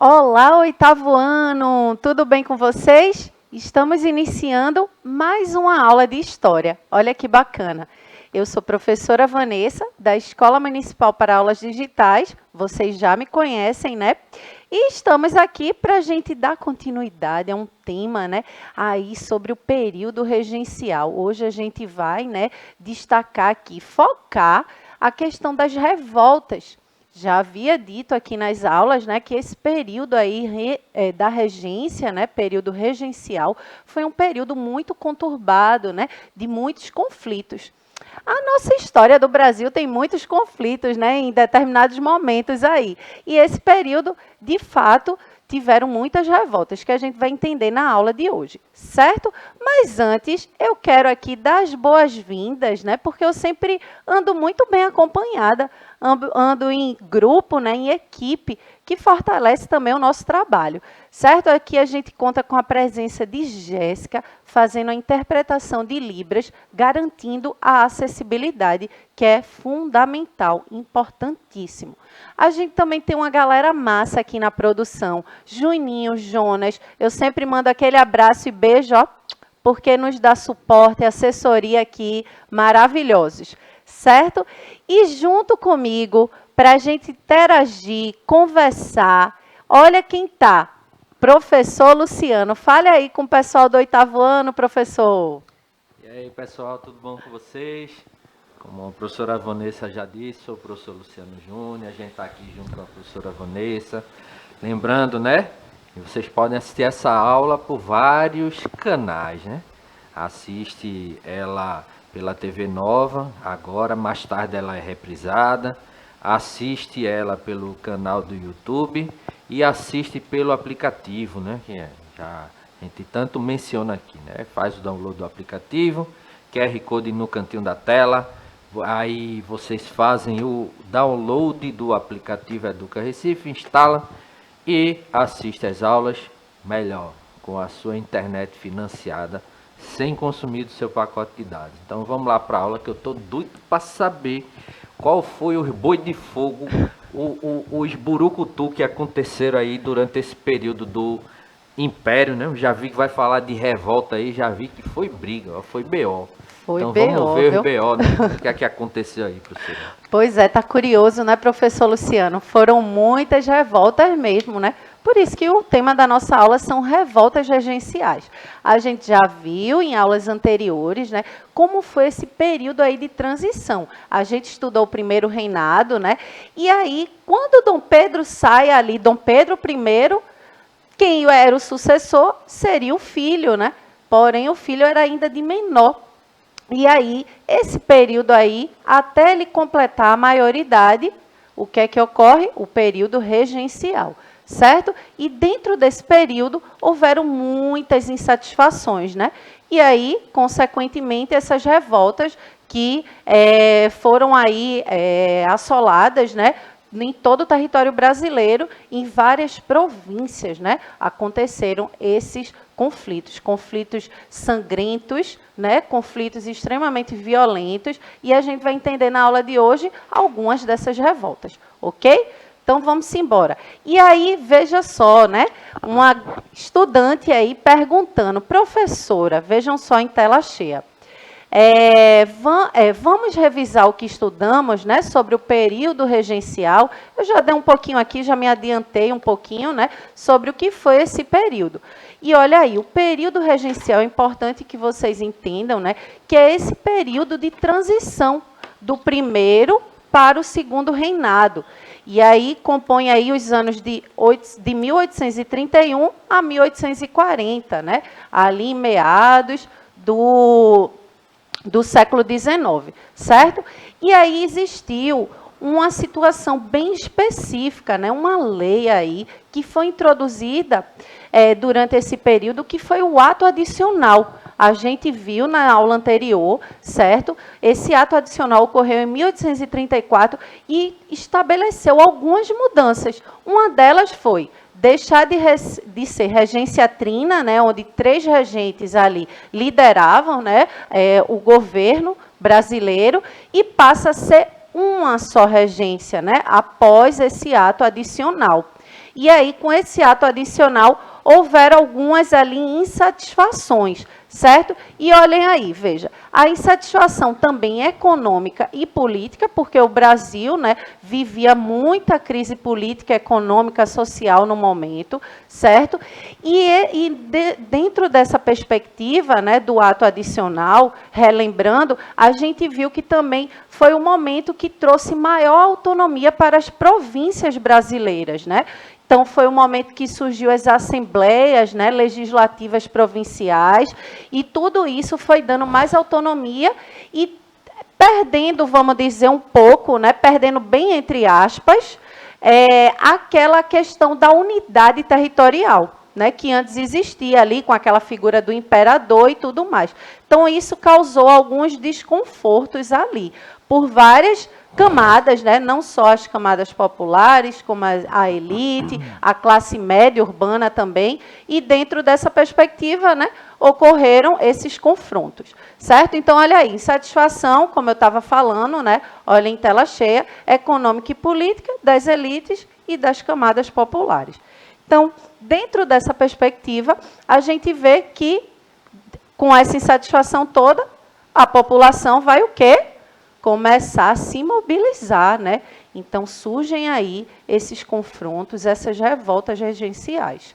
Olá, oitavo ano! Tudo bem com vocês? Estamos iniciando mais uma aula de História. Olha que bacana! Eu sou professora Vanessa, da Escola Municipal para Aulas Digitais. Vocês já me conhecem, né? E estamos aqui para a gente dar continuidade a um tema, né, aí sobre o período regencial. Hoje a gente vai, né, destacar aqui, focar a questão das revoltas. Já havia dito aqui nas aulas, né, que esse período aí da regência, né, período regencial, foi um período muito conturbado, né, de muitos conflitos. A nossa história do Brasil tem muitos conflitos, né, em determinados momentos aí. E esse período, de fato, tiveram muitas revoltas, que a gente vai entender na aula de hoje, certo? Mas antes, eu quero aqui dar as boas-vindas, né, porque eu sempre ando muito bem acompanhada, ando em grupo, né, em equipe, que fortalece também o nosso trabalho, certo? Aqui a gente conta com a presença de Jéssica, fazendo a interpretação de Libras, garantindo a acessibilidade, que é fundamental, importantíssimo. A gente também tem uma galera massa aqui na produção, Juninho, Jonas, eu sempre mando aquele abraço e beijo, ó, porque nos dá suporte e assessoria aqui, maravilhosos, certo? E junto comigo, para a gente interagir, conversar, olha quem está, professor Luciano. Fale aí com o pessoal do oitavo ano, professor. E aí, pessoal, tudo bom com vocês? Como a professora Vanessa já disse, sou o professor Luciano Júnior, a gente está aqui junto com a professora Vanessa. Lembrando, né, que vocês podem assistir essa aula por vários canais, né? Assiste ela pela TV Nova, agora, mais tarde ela é reprisada. Assiste ela pelo canal do YouTube e assiste pelo aplicativo, né? Que já a gente tanto menciona aqui, né? Faz o download do aplicativo, QR Code no cantinho da tela. Aí vocês fazem o download do aplicativo Educa Recife, instala e assiste as aulas melhor, com a sua internet financiada, sem consumir do seu pacote de dados. Então vamos lá para a aula, que eu estou doido para saber qual foi os boi de fogo, os burucutu que aconteceram aí durante esse período do Império, né? Já vi que vai falar de revolta aí, já vi que foi briga, foi BO. Foi Então BO, vamos ver viu? os BO, né? O que é que aconteceu aí, professor? Pois é, tá curioso, né, professor Luciano? Foram muitas revoltas mesmo, né? Por isso que o tema da nossa aula são revoltas regenciais. A gente já viu em aulas anteriores, né, como foi esse período aí de transição. A gente estudou o primeiro reinado, né? E aí, quando Dom Pedro sai ali, Dom Pedro I, quem era o sucessor seria o filho, né? Porém, o filho era ainda de menor. E aí, esse período aí, até ele completar a maioridade, o que é que ocorre? O período regencial, certo? E dentro desse período, houveram muitas insatisfações, né? E aí, consequentemente, essas revoltas que foram aí assoladas, né? Em todo o território brasileiro, em várias províncias, né, aconteceram esses conflitos sangrentos, né, conflitos extremamente violentos, e a gente vai entender na aula de hoje algumas dessas revoltas, ok? Então vamos embora. E aí, veja só, né, uma estudante aí perguntando, professora, vejam só em tela cheia, vamos revisar o que estudamos, né, sobre o período regencial. Eu já dei um pouquinho aqui, já me adiantei um pouquinho, né, sobre o que foi esse período. E olha aí, o período regencial é importante que vocês entendam, né, que é esse período de transição do primeiro para o segundo reinado. E aí compõe aí os anos de 1831 a 1840, né, ali em meados do século XIX, certo? E aí existiu uma situação bem específica, né? Uma lei aí que foi introduzida durante esse período, que foi o ato adicional. A gente viu na aula anterior, certo? Esse ato adicional ocorreu em 1834 e estabeleceu algumas mudanças. Uma delas foi deixar de ser regência trina, né, onde 3 regentes ali lideravam, né, o governo brasileiro, e passa a ser uma só regência, né, após esse ato adicional. E aí, com esse ato adicional, houveram algumas ali insatisfações, certo? E olhem aí, veja, a insatisfação também econômica e política, porque o Brasil, né, vivia muita crise política, econômica, social no momento, certo? Dentro dessa perspectiva, né, do ato adicional, relembrando, a gente viu que também foi um momento que trouxe maior autonomia para as províncias brasileiras, né? Então, foi um momento que surgiu as assembleias, né, legislativas provinciais, e tudo isso foi dando mais autonomia e perdendo, vamos dizer, um pouco, né, perdendo bem entre aspas, aquela questão da unidade territorial, né, que antes existia ali com aquela figura do imperador e tudo mais. Então, isso causou alguns desconfortos ali, por várias camadas, né? Não só as camadas populares, como a elite, a classe média urbana também, e dentro dessa perspectiva, né, ocorreram esses confrontos, certo? Então, olha aí, insatisfação, como eu estava falando, né, olha em tela cheia, econômica e política das elites e das camadas populares. Então, dentro dessa perspectiva, a gente vê que, com essa insatisfação toda, a população vai o quê? Começar a se mobilizar, né? Então, surgem aí esses confrontos, essas revoltas regenciais.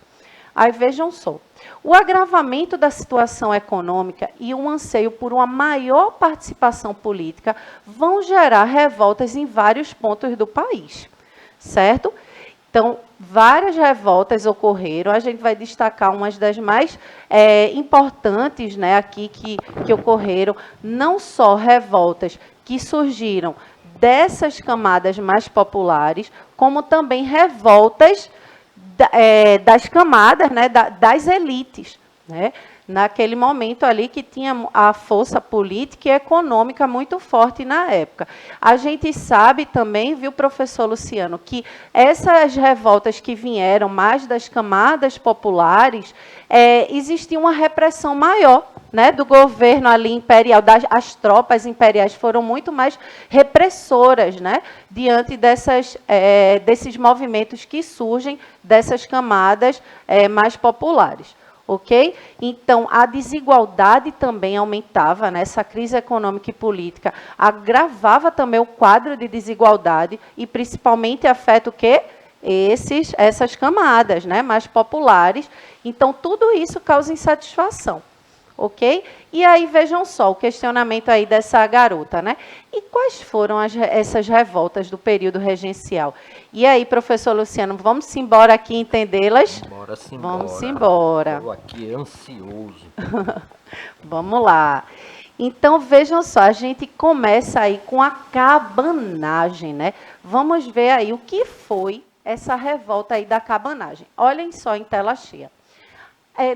Aí, vejam só, o agravamento da situação econômica e o anseio por uma maior participação política vão gerar revoltas em vários pontos do país, certo? Então, várias revoltas ocorreram, a gente vai destacar umas das mais importantes, né, aqui que ocorreram, não só revoltas que surgiram dessas camadas mais populares, como também revoltas das camadas, né, das elites, né? Naquele momento ali que tinha a força política e econômica muito forte na época. A gente sabe também, viu, professor Luciano, que essas revoltas que vieram mais das camadas populares, existia uma repressão maior, né, do governo ali imperial, as tropas imperiais foram muito mais repressoras, né, diante desses movimentos que surgem dessas camadas mais populares. Ok? Então, a desigualdade também aumentava, né? Essa crise econômica e política agravava também o quadro de desigualdade e principalmente afeta o quê? Essas camadas, né, mais populares. Então, tudo isso causa insatisfação. Ok? E aí, vejam só, o questionamento aí dessa garota, né? E quais foram essas revoltas do período regencial? E aí, professor Luciano, vamos embora aqui entendê-las? Vamos embora. Estou aqui ansioso. Vamos lá. Então, vejam só, a gente começa aí com a cabanagem, né? Vamos ver aí o que foi essa revolta aí da cabanagem. Olhem só em tela cheia.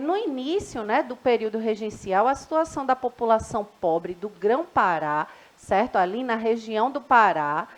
No início, né, do período regencial, a situação da população pobre do Grão-Pará, certo? Ali na região do Pará,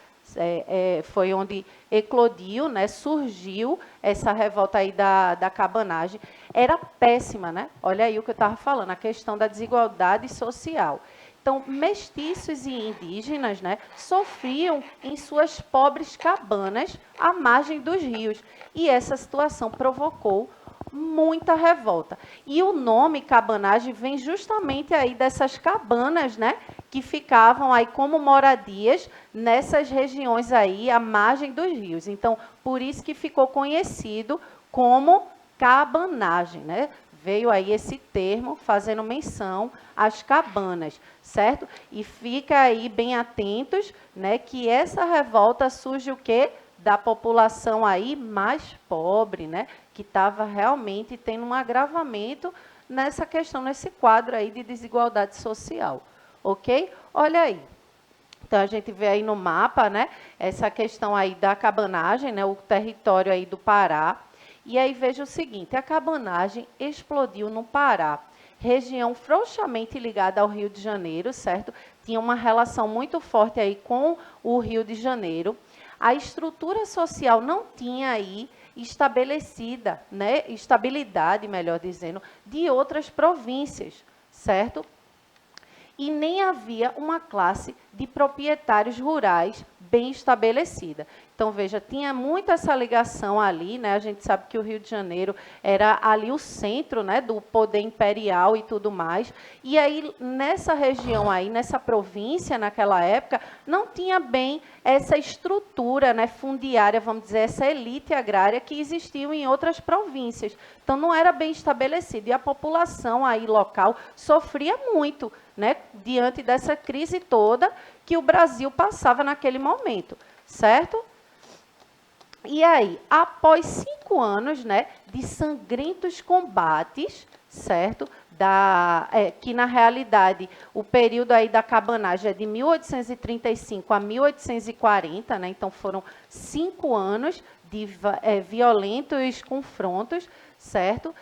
foi onde eclodiu, né, surgiu essa revolta aí da cabanagem, era péssima, né? Olha aí o que eu estava falando, a questão da desigualdade social. Então, mestiços e indígenas, né, sofriam em suas pobres cabanas à margem dos rios. E essa situação provocou muita revolta. E o nome cabanagem vem justamente aí dessas cabanas, né, que ficavam aí como moradias nessas regiões aí à margem dos rios. Então, por isso que ficou conhecido como cabanagem, né? Veio aí esse termo fazendo menção às cabanas, certo? E fica aí bem atentos, né, que essa revolta surge o quê? Da população aí mais pobre, né, que estava realmente tendo um agravamento nessa questão, nesse quadro aí de desigualdade social, ok? Olha aí. Então, a gente vê aí no mapa, né, essa questão aí da cabanagem, né, o território aí do Pará. E aí veja o seguinte, a cabanagem explodiu no Pará, região frouxamente ligada ao Rio de Janeiro, certo? Tinha uma relação muito forte aí com o Rio de Janeiro. A estrutura social não tinha aí estabelecida, né, estabilidade, melhor dizendo, de outras províncias, certo? E nem havia uma classe de proprietários rurais bem estabelecida. Então, veja, tinha muito essa ligação ali, né? A gente sabe que o Rio de Janeiro era ali o centro, né, do poder imperial e tudo mais. E aí, nessa região aí, nessa província, naquela época, não tinha bem essa estrutura, né, fundiária, vamos dizer, essa elite agrária que existiu em outras províncias. Então, não era bem estabelecido. E a população aí local sofria muito, né, diante dessa crise toda que o Brasil passava naquele momento, certo? E aí, após 5 anos, né, de sangrentos combates, certo? Que, na realidade, o período aí da cabanagem é de 1835 a 1840, né? Então, foram 5 anos de violentos confrontos, certo?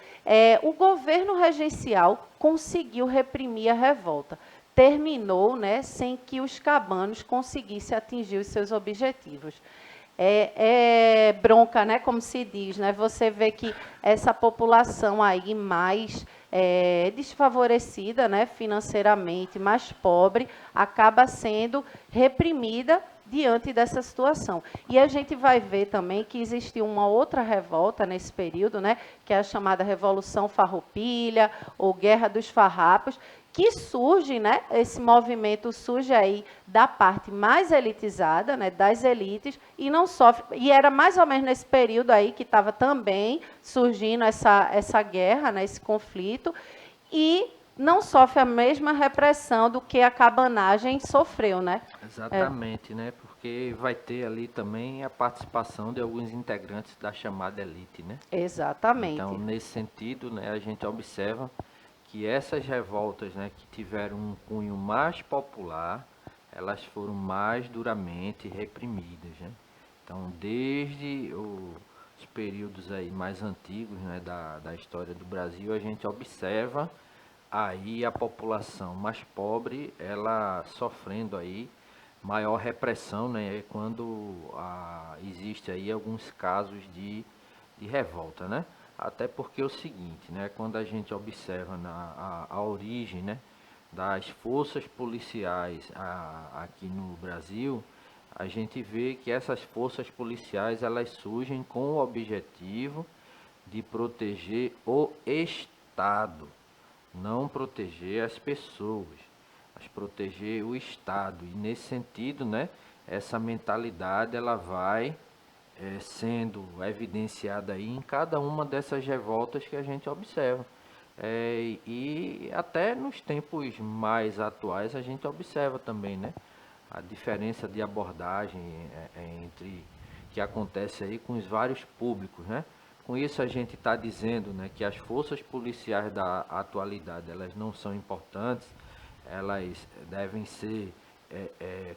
O governo regencial conseguiu reprimir a revolta. Terminou, né, sem que os cabanos conseguissem atingir os seus objetivos. Bronca, né, como se diz, né? Você vê que essa população aí mais desfavorecida, né, financeiramente, mais pobre, acaba sendo reprimida diante dessa situação. E a gente vai ver também que existiu uma outra revolta nesse período, né, que é a chamada Revolução Farroupilha, ou Guerra dos Farrapos, que surge, né, esse movimento surge aí da parte mais elitizada, né, das elites, e não sofre, e era mais ou menos nesse período aí que estava também surgindo essa guerra, né, esse conflito, e não sofre a mesma repressão do que a cabanagem sofreu, né? Exatamente, né? Porque vai ter ali também a participação de alguns integrantes da chamada elite, né? Exatamente. Então, nesse sentido, né, a gente observa que essas revoltas, né, que tiveram um cunho mais popular, elas foram mais duramente reprimidas, né? Então, desde os períodos aí mais antigos, né, da história do Brasil, a gente observa aí a população mais pobre, ela sofrendo aí maior repressão, né, quando existe aí alguns casos de revolta, né? Até porque é o seguinte, né, quando a gente observa a origem, né, das forças policiais aqui no Brasil, a gente vê que essas forças policiais elas surgem com o objetivo de proteger o Estado, não proteger as pessoas, mas proteger o Estado. E nesse sentido, né, essa mentalidade ela vai sendo evidenciada aí em cada uma dessas revoltas que a gente observa. E até nos tempos mais atuais a gente observa também, né, a diferença de abordagem entre que acontece aí com os vários públicos, né? Com isso a gente está dizendo, né, que as forças policiais da atualidade elas não são importantes, elas devem ser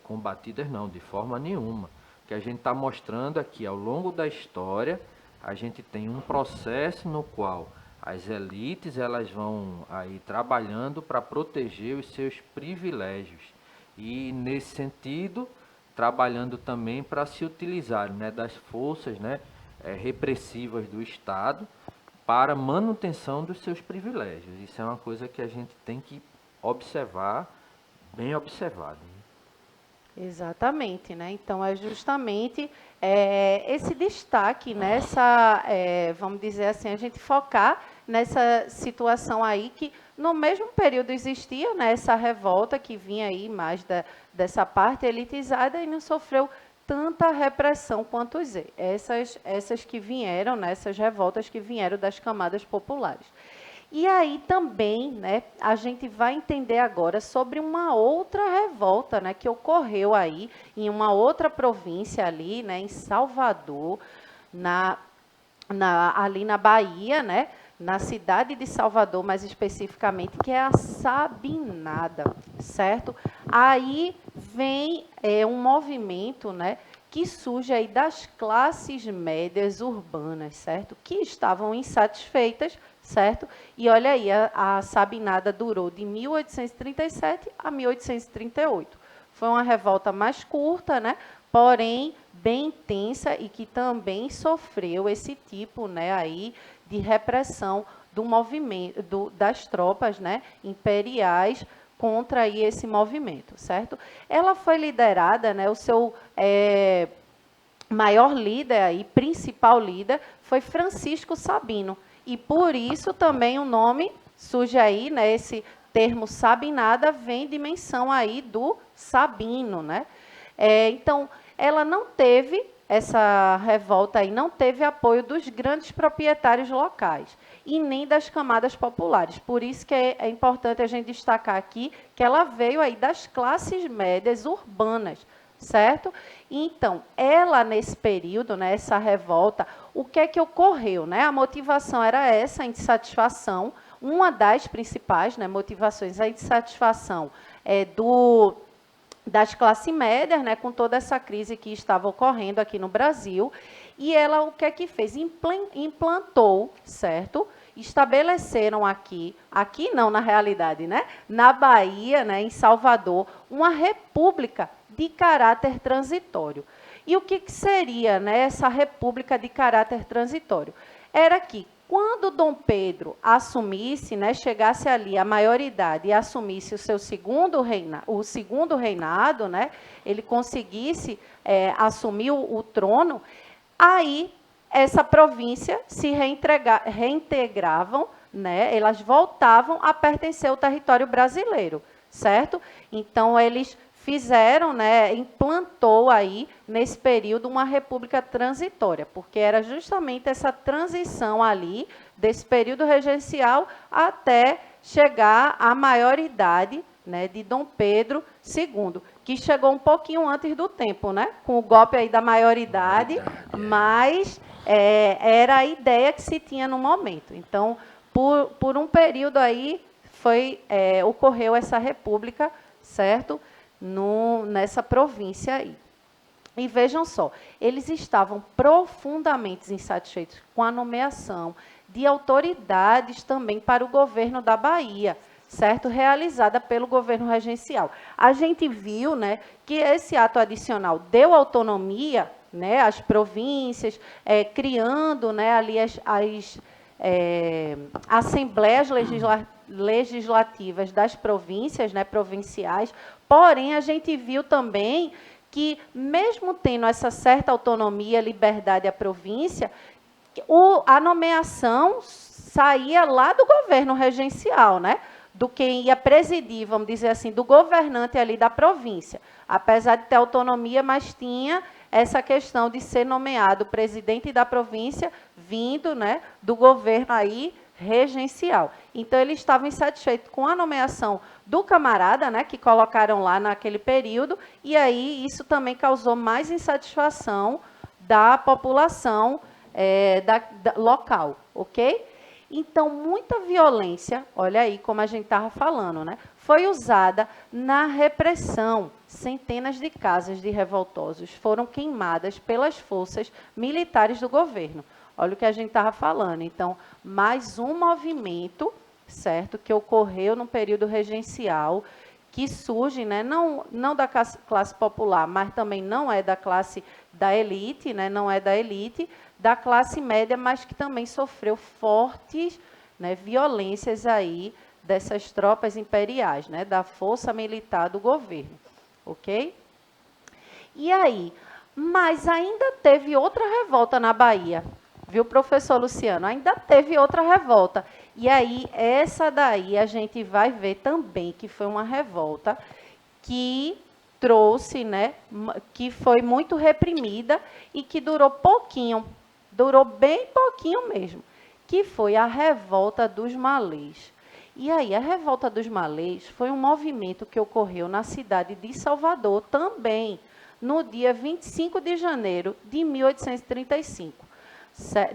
combatidas, não, de forma nenhuma. O que a gente está mostrando aqui, ao longo da história, a gente tem um processo no qual as elites elas vão aí trabalhando para proteger os seus privilégios e, nesse sentido, trabalhando também para se utilizar, né, das forças, né, repressivas do Estado para manutenção dos seus privilégios. Isso é uma coisa que a gente tem que observar, bem observado. Exatamente, né? Então é justamente esse destaque vamos dizer assim, a gente focar nessa situação aí que no mesmo período existia, né, essa revolta que vinha aí mais dessa parte elitizada e não sofreu tanta repressão quanto essas que vieram, né, essas revoltas que vieram das camadas populares. E aí também, né, a gente vai entender agora sobre uma outra revolta, né, que ocorreu aí em uma outra província ali, né, em Salvador, ali na Bahia, né, na cidade de Salvador, mais especificamente, que é a Sabinada, certo? Aí vem um movimento, né, que surge aí das classes médias urbanas, certo? Que estavam insatisfeitas, certo? E olha aí, a Sabinada durou de 1837 a 1838. Foi uma revolta mais curta, né? Porém bem intensa e que também sofreu esse tipo, né, aí de repressão do movimento das tropas, né, imperiais contra aí esse movimento, certo? Ela foi liderada, né, o seu maior líder aí, principal líder, foi Francisco Sabino. E por isso também o nome surge aí, né, esse termo Sabinada vem de menção aí do Sabino, né? Então, ela não teve, essa revolta aí, não teve apoio dos grandes proprietários locais e nem das camadas populares. Por isso que é importante a gente destacar aqui que ela veio aí das classes médias urbanas, certo? Então, ela nesse período, né, essa revolta, o que é que ocorreu, né? A motivação era essa, a insatisfação, uma das principais, né, motivações, a insatisfação das classes médias, né, com toda essa crise que estava ocorrendo aqui no Brasil. E ela o que é que fez? Implantou, certo? Estabeleceram aqui não na realidade, né, na Bahia, né, em Salvador, uma república de caráter transitório. E o que seria, né, essa república de caráter transitório? Era que, quando Dom Pedro assumisse, né, chegasse ali à maioridade e assumisse o seu segundo reinado, né, ele conseguisse assumir o trono, aí essa província se reintegravam, né, elas voltavam a pertencer ao território brasileiro, certo? Então, eles fizeram, né, implantou aí, nesse período, uma república transitória, porque era justamente essa transição ali, desse período regencial, até chegar à maioridade, né, de Dom Pedro II, que chegou um pouquinho antes do tempo, né, com o golpe aí da maioridade, mas era a ideia que se tinha no momento. Então, por um período aí, ocorreu essa república, certo?, nessa província aí. E vejam só, eles estavam profundamente insatisfeitos com a nomeação de autoridades também para o governo da Bahia, certo? Realizada pelo governo regencial. A gente viu, né, que esse ato adicional deu autonomia, né, às províncias, criando, né, ali as assembleias legislativas das províncias, né, provinciais. Porém, a gente viu também que, mesmo tendo essa certa autonomia, liberdade à província, a nomeação saía lá do governo regencial, né? Do quem ia presidir, vamos dizer assim, do governante ali da província. Apesar de ter autonomia, mas tinha essa questão de ser nomeado presidente da província vindo, né, do governo aí regencial. Então, eles estavam insatisfeitos com a nomeação do camarada, né, que colocaram lá naquele período, e aí isso também causou mais insatisfação da população local, ok? Então, muita violência, olha aí como a gente estava falando, né, foi usada na repressão. Centenas de casas de revoltosos foram queimadas pelas forças militares do governo. Olha o que a gente estava falando. Então, mais um movimento, certo, que ocorreu no período regencial, que surge, né, não da classe popular, mas também não é da classe da elite, né, não é da elite, da classe média, mas que também sofreu fortes, né, violências aí dessas tropas imperiais, né, da força militar do governo, ok? E aí, mas ainda teve outra revolta na Bahia, viu, professor Luciano? Ainda teve outra revolta. E aí, essa daí a gente vai ver também que foi uma revolta que trouxe, né, que foi muito reprimida e que durou pouquinho, durou bem pouquinho mesmo, que foi a revolta dos malês. E aí, a revolta dos malês foi um movimento que ocorreu na cidade de Salvador também, no dia 25 de janeiro de 1835.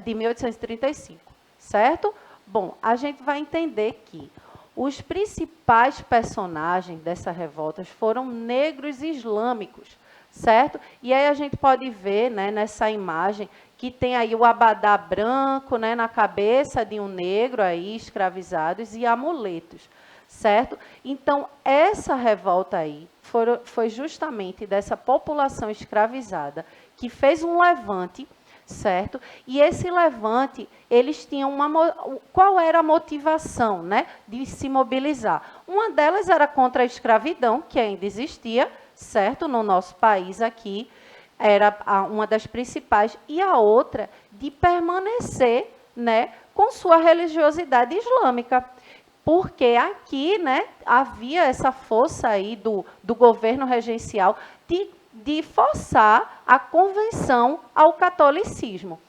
De 1835, certo? Bom, a gente vai entender que os principais personagens dessa revolta foram negros islâmicos, certo? E aí a gente pode ver, né, nessa imagem que tem aí o abadá branco, né, na cabeça de um negro aí, escravizados, e amuletos, certo? Então, essa revolta aí foi justamente dessa população escravizada que fez um levante, certo? E esse levante, eles tinham qual era a motivação, né, de se mobilizar? Uma delas era contra a escravidão, que ainda existia, certo, no nosso país aqui, era uma das principais, e a outra de permanecer, né, com sua religiosidade islâmica. Porque aqui, né, havia essa força aí do governo regencial de forçar a conversão ao catolicismo.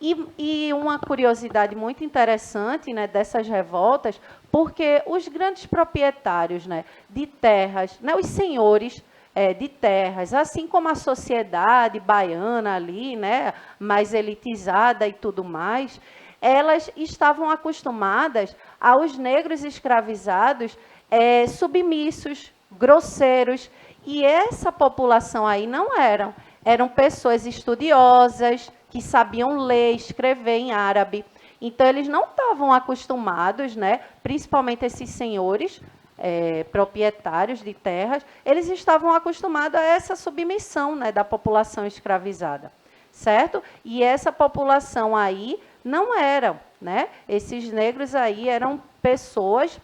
E uma curiosidade muito interessante, né, dessas revoltas, porque os grandes proprietários, né, de terras, né, os senhores de terras, assim como a sociedade baiana ali, né, mais elitizada e tudo mais, elas estavam acostumadas aos negros escravizados submissos, grosseiros, e essa população aí não eram pessoas estudiosas, que sabiam ler, escrever em árabe. Então, eles não estavam acostumados, né, principalmente esses senhores proprietários de terras, eles estavam acostumados a essa submissão, né, da população escravizada, certo? E essa população aí não eram, né? Esses negros aí eram pessoas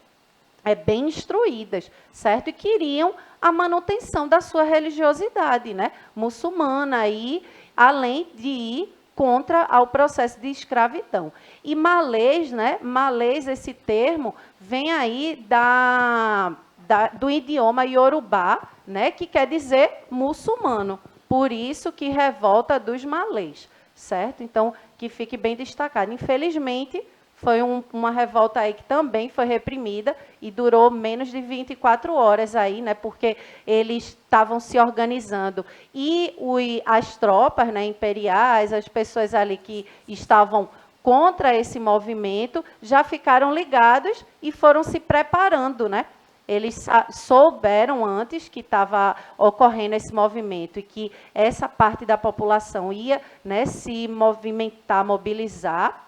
bem instruídas, certo? E queriam a manutenção da sua religiosidade, né, muçulmana, aí, além de ir contra ao processo de escravidão. E malês, né, malês, esse termo, vem aí do idioma iorubá, né, que quer dizer muçulmano. Por isso que revolta dos malês, certo? Então, que fique bem destacado. Infelizmente, foi uma revolta aí que também foi reprimida e durou menos de 24 horas aí, né, porque eles estavam se organizando. E as tropas, né, imperiais, as pessoas ali que estavam contra esse movimento, já ficaram ligados e foram se preparando, né? Eles souberam antes que estava ocorrendo esse movimento e que essa parte da população ia, né, se movimentar, mobilizar.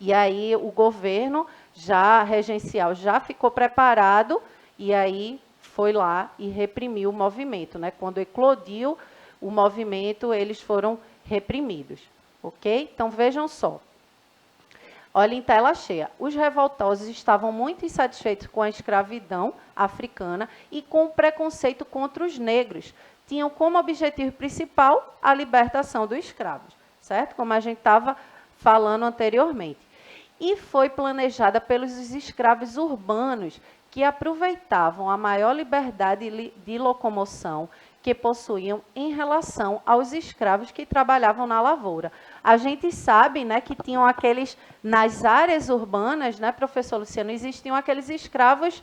E aí o governo já regencial já ficou preparado e aí foi lá e reprimiu o movimento, né? Quando eclodiu o movimento, eles foram reprimidos, ok? Então vejam só. Olha em tela cheia. Os revoltosos estavam muito insatisfeitos com a escravidão africana e com o preconceito contra os negros. Tinham como objetivo principal a libertação dos escravos, certo? Como a gente estava falando anteriormente. E foi planejada pelos escravos urbanos, que aproveitavam a maior liberdade de locomoção que possuíam em relação aos escravos que trabalhavam na lavoura. A gente sabe, né, que tinham aqueles, nas áreas urbanas, né, professor Luciano, existiam aqueles escravos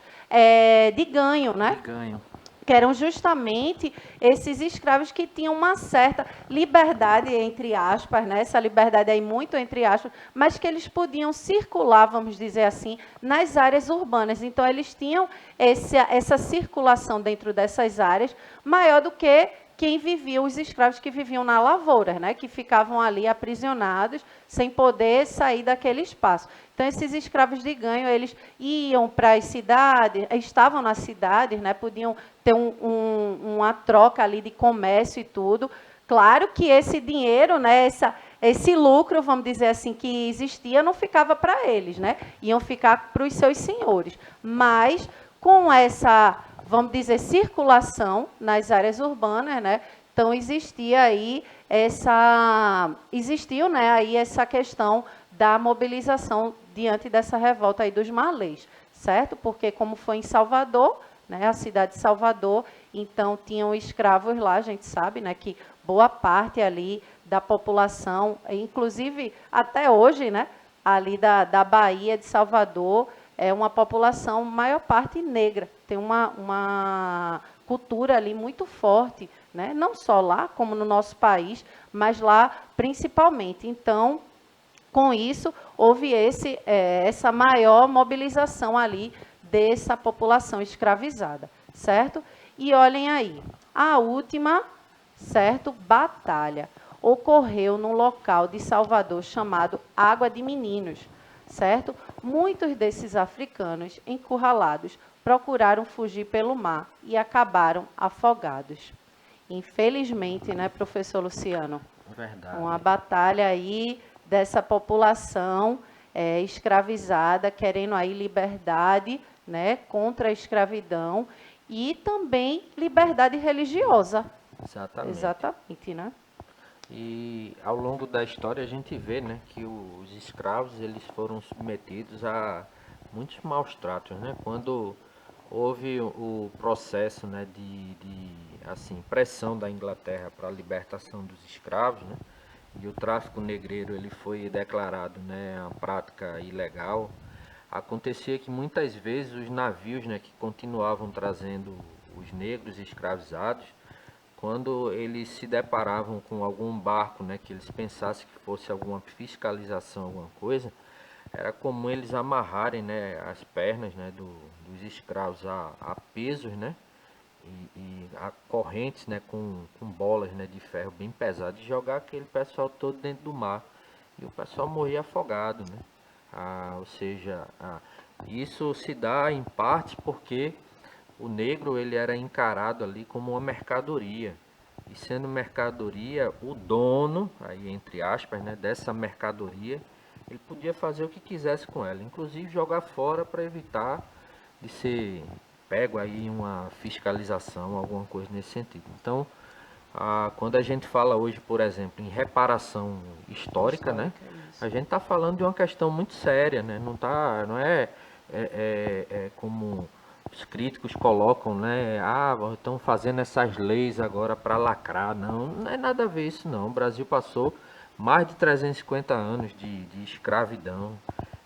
de ganho, né? De ganho. Que eram justamente esses escravos que tinham uma certa liberdade, entre aspas, né? Essa liberdade aí muito entre aspas, mas que eles podiam circular, vamos dizer assim, nas áreas urbanas. Então, eles tinham essa circulação dentro dessas áreas maior do que quem vivia, os escravos que viviam na lavoura, né? Que ficavam ali aprisionados, sem poder sair daquele espaço. Então, esses escravos de ganho, eles iam para as cidades, estavam nas cidades, né? Podiam ter uma troca ali de comércio e tudo. Claro que esse dinheiro, né? Esse lucro, vamos dizer assim, que existia, não ficava para eles, né? Iam ficar para os seus senhores. Mas, com essa, vamos dizer, circulação nas áreas urbanas, né? Então, existiu, né, aí essa questão da mobilização diante dessa revolta aí dos malês, certo? Porque como foi em Salvador, né, a cidade de Salvador, então tinham escravos lá, a gente sabe, né, que boa parte ali da população, inclusive até hoje, né, ali da Bahia de Salvador, é uma população, maior parte negra, tem uma cultura ali muito forte, né? Não só lá, como no nosso país, mas lá principalmente. Então, com isso, houve essa maior mobilização ali dessa população escravizada, certo? E olhem aí, a última, certo, batalha ocorreu num local de Salvador chamado Água de Meninos, certo? Muitos desses africanos encurralados procuraram fugir pelo mar e acabaram afogados. Infelizmente, né, professor Luciano? Verdade. Uma batalha aí dessa população escravizada, querendo aí liberdade, né, contra a escravidão e também liberdade religiosa. Exatamente. Exatamente, né? E ao longo da história a gente vê, né, que os escravos eles foram submetidos a muitos maus tratos, né? Quando houve o processo, né, de assim, pressão da Inglaterra para a libertação dos escravos, né? E o tráfico negreiro ele foi declarado, né, uma prática ilegal. Acontecia que muitas vezes os navios, né, que continuavam trazendo os negros escravizados, quando eles se deparavam com algum barco, né, que eles pensassem que fosse alguma fiscalização, alguma coisa, era comum eles amarrarem, né, as pernas, né, dos escravos a pesos, né, e a correntes, né, com bolas, né, de ferro bem pesadas, e jogar aquele pessoal todo dentro do mar. E o pessoal morria afogado, né? Ou seja, isso se dá em parte porque o negro ele era encarado ali como uma mercadoria. E sendo mercadoria, o dono, aí entre aspas, né, dessa mercadoria, ele podia fazer o que quisesse com ela, inclusive jogar fora para evitar de ser pego aí em uma fiscalização, alguma coisa nesse sentido. Então, quando a gente fala hoje, por exemplo, em reparação histórica, né, a gente está falando de uma questão muito séria, né, não é como os críticos colocam, né, estão fazendo essas leis agora para lacrar, não é nada a ver isso não. O Brasil passou mais de 350 anos de escravidão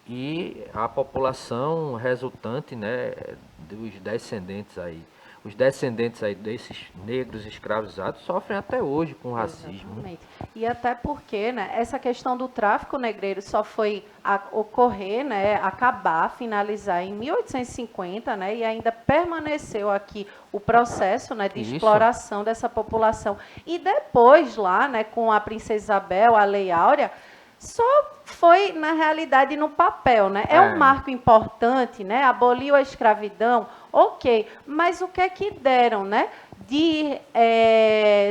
e a população resultante, né, dos descendentes aí, os descendentes aí desses negros escravizados sofrem até hoje com racismo. Exatamente. E até porque, né, essa questão do tráfico negreiro só foi ocorrer, né, acabar, finalizar em 1850, né, e ainda permaneceu aqui o processo, né, de Isso. exploração dessa população. E depois lá, né, com a Princesa Isabel, a Lei Áurea, só foi, na realidade, no papel, né? É um marco importante, né? Aboliu a escravidão, ok. Mas o que é que deram, né? De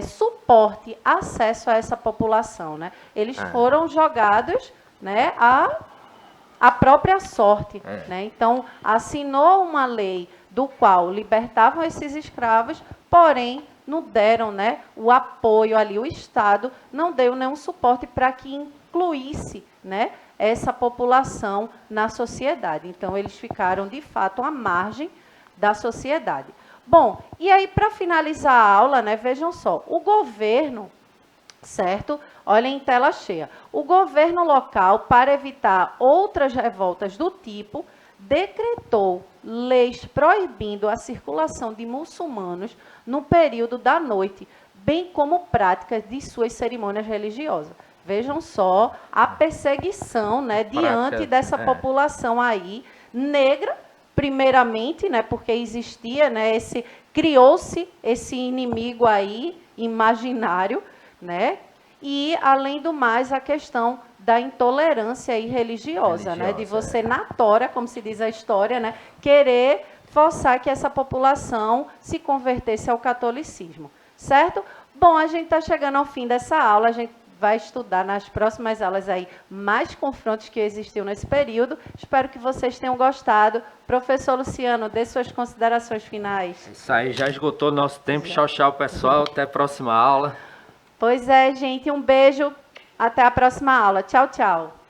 suporte, acesso a essa população, né? Eles foram jogados, né, à própria sorte, né? Então, assinou uma lei do qual libertavam esses escravos, porém não deram, né, o apoio ali, o Estado não deu nenhum suporte para que incluísse, né, essa população na sociedade. Então, eles ficaram, de fato, à margem da sociedade. Bom, e aí, para finalizar a aula, né, vejam só, o governo, certo? Olhem em tela cheia. O governo local, para evitar outras revoltas do tipo, decretou leis proibindo a circulação de muçulmanos no período da noite, bem como práticas de suas cerimônias religiosas. Vejam só a perseguição, né, diante dessa população aí negra, primeiramente, né, porque existia, né, criou-se esse inimigo aí imaginário, né? E, além do mais, a questão da intolerância aí religiosa, né? De você, na tora, como se diz a história, né? Querer forçar que essa população se convertesse ao catolicismo, certo? Bom, a gente está chegando ao fim dessa aula, a gente vai estudar nas próximas aulas aí mais confrontos que existiu nesse período. Espero que vocês tenham gostado. Professor Luciano, dê suas considerações finais. Isso aí, já esgotou nosso tempo. Tchau, tchau, pessoal. Até a próxima aula. Pois é, gente. Um beijo. Até a próxima aula. Tchau, tchau.